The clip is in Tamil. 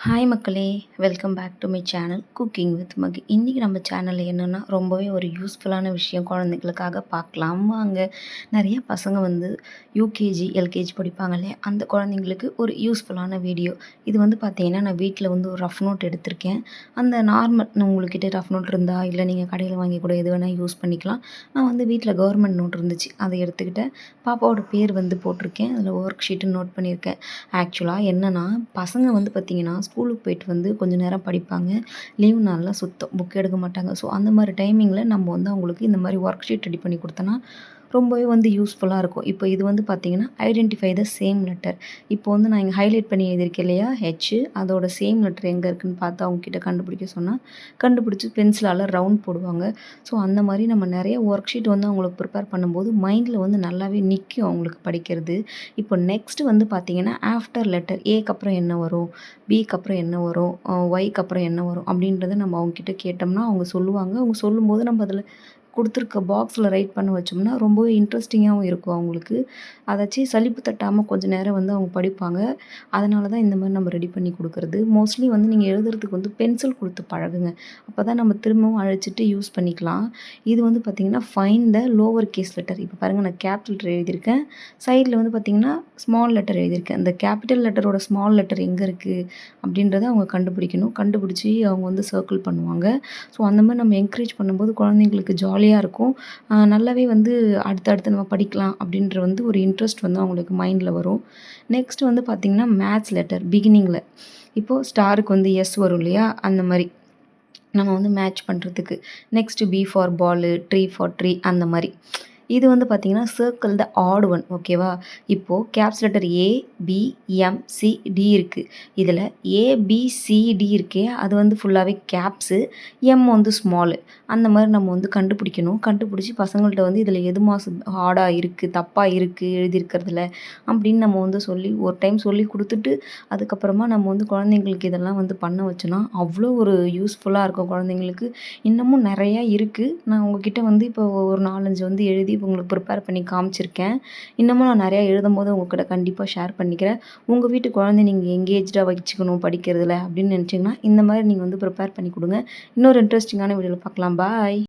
ஹாய் மக்களே! Welcome back to my channel cooking with Magi. இன்றைக்கி நம்ம சேனலில் என்னென்னா ரொம்பவே ஒரு யூஸ்ஃபுல்லான விஷயம் குழந்தைங்களுக்காக பார்க்கலாம் வாங்க. நிறைய பசங்க வந்து யூகேஜி, எல்கேஜி படிப்பாங்க இல்லையா, அந்த குழந்தைங்களுக்கு ஒரு யூஸ்ஃபுல்லான வீடியோ. இது வந்து பார்த்தீங்கன்னா, நான் வீட்டில் வந்து ஒரு ரஃப் நோட் எடுத்திருக்கேன். அந்த நார்மல் உங்கள்கிட்ட ரஃப் நோட் இருந்தால், இல்லை நீங்கள் கடையில் வாங்கி கூட எது வேணால் யூஸ் பண்ணிக்கலாம். நான் வந்து வீட்டில் கவர்மெண்ட் நோட் இருந்துச்சு, அதை எடுத்துக்கிட்டேன். பாப்பாவோட பேர் வந்து போட்டிருக்கேன். அதில் ஒர்க் ஷீட்டு நோட் பண்ணியிருக்கேன். ஆக்சுவலாக என்னென்னா, பசங்க வந்து பார்த்திங்கன்னா ஸ்கூலுக்கு போயிட்டு வந்து கொஞ்சம் நேரம் படிப்பாங்க. லீவ் நாள்லாம் சுத்தம் புக் எடுக்க மாட்டாங்க. ஸோ அந்த மாதிரி டைமிங்கில் நம்ம வந்து அவங்களுக்கு இந்த மாதிரி ஒர்க் ஷீட் ரெடி பண்ணி கொடுத்தோன்னா ரொம்பவே வந்து யூஸ்ஃபுல்லாக இருக்கும். இப்போ இது வந்து பார்த்திங்கன்னா, ஐடென்டிஃபை த சேம் லெட்டர். இப்போ வந்து நான் இங்கே ஹைலைட் பண்ணி எழுதியிருக்கேன் இல்லையா, அதோட சேம் லெட்டர் எங்கே இருக்குதுன்னு பார்த்து அவங்கக்கிட்ட கண்டுபிடிக்க சொன்னால் கண்டுபிடிச்சி பென்சிலால் ரவுண்ட் போடுவாங்க. ஸோ அந்த மாதிரி நம்ம நிறைய ஒர்க் ஷீட் வந்து அவங்களுக்கு ப்ரிப்பேர் பண்ணும்போது மைண்டில் வந்து நல்லாவே நிற்கும் அவங்களுக்கு படிக்கிறது. இப்போ நெக்ஸ்ட்டு வந்து பார்த்திங்கன்னா, ஆஃப்டர் லெட்டர் ஏக்கு அப்புறம் என்ன வரும், பிக்கு அப்புறம் என்ன வரும், ஒய்க்கு அப்புறம் என்ன வரும் அப்படின்றத நம்ம அவங்கக்கிட்ட கேட்டோம்னா அவங்க சொல்லுவாங்க. அவங்க சொல்லும்போது நம்ம அதில் கொடுத்துருக்க பாக்ஸில் ரைட் பண்ண வச்சோம்னா ரொம்பவே இன்ட்ரெஸ்டிங்காகவும் இருக்கும் அவங்களுக்கு. அதாச்சு சலிப்பு தட்டாமல் கொஞ்சம் நேரம் வந்து அவங்க படிப்பாங்க. அதனால தான் இந்த மாதிரி நம்ம ரெடி பண்ணி கொடுக்குறது. மோஸ்ட்லி வந்து நீங்கள் எழுதுறதுக்கு வந்து பென்சில் கொடுத்து பழகுங்க. அப்போ தான் நம்ம திரும்பவும் அழைச்சிட்டு யூஸ் பண்ணிக்கலாம். இது வந்து பார்த்திங்கன்னா, find the lower case letter. இப்போ பாருங்கள், நான் கேபிட்டல் லெட்டர் எழுதியிருக்கேன். சைடில் வந்து பார்த்திங்கன்னா ஸ்மால் லெட்டர் எழுதியிருக்கேன். இந்த கேபிட்டல் லெட்டரோட ஸ்மால் லெட்டர் எங்கே இருக்குது அப்படின்றத அவங்க கண்டுபிடிக்கணும். கண்டுபிடிச்சி அவங்க வந்து சர்க்கிள் பண்ணுவாங்க. ஸோ அந்த மாதிரி நம்ம என்கரேஜ் பண்ணும்போது குழந்தைங்களுக்கு ஜாலியாக இருக்கும். நல்லாவே வந்து அடுத்தடுத்து நம்ம படிக்கலாம் அப்படின்ற வந்து ஒரு இன்ட்ரெஸ்ட் வந்து அவங்களுக்கு மைண்டில் வரும். நெக்ஸ்ட் வந்து பார்த்திங்கன்னா, மேத்ஸ் லெட்டர் பிகினிங்கில் இப்போது ஸ்டாருக்கு வந்து எஸ் வரும் இல்லையா, அந்த மாதிரி நம்ம வந்து மேட்ச் பண்ணுறதுக்கு. Next B for ball, tree for tree, அந்த மாதிரி. இது வந்து பார்த்திங்கன்னா, சர்க்கிள் த ஆட் ஒன். ஓகேவா? இப்போது caps letter A, B, M, C, D இருக்குது. இதில் ஏபிசிடி இருக்கே, அது வந்து ஃபுல்லாகவே கேப்ஸு, எம் வந்து ஸ்மாலு. அந்த மாதிரி நம்ம வந்து கண்டுபிடிக்கணும். கண்டுபிடிச்சி பசங்கள்கிட்ட வந்து இதில் எது ஹார்டாக இருக்குது, தப்பாக இருக்குது எழுதியிருக்கிறதுல அப்படின்னு நம்ம வந்து ஒரு டைம் சொல்லி கொடுத்துட்டு அதுக்கப்புறமா நம்ம வந்து குழந்தைங்களுக்கு இதெல்லாம் வந்து பண்ண வச்சோன்னா அவ்வளோ ஒரு யூஸ்ஃபுல்லாக இருக்கும் குழந்தைங்களுக்கு. இன்னமும் நிறையா இருக்குது. நான் உங்ககிட்ட வந்து இப்போ ஒரு 4-5 வந்து எழுதி இப்போ உங்களுக்கு ப்ரிப்பேர் பண்ணி காமிச்சிருக்கேன். இன்னமும் நான் நிறையா எழுதும்போது உங்கள்கிட்ட கண்டிப்பாக ஷேர் பண்ணிக்கிறேன். உங்கள் வீட்டு குழந்தை நீங்கள் எங்கேஜ்டாக வச்சுக்கணும் படிக்கிறதுல அப்படின்னு நினச்சிங்கன்னா இந்த மாதிரி நீங்கள் வந்து ப்ரிப்பேர் பண்ணி கொடுங்க. இன்னொரு இன்ட்ரெஸ்டிங்கான வீடியோவில் பார்க்கலாம். பாய்.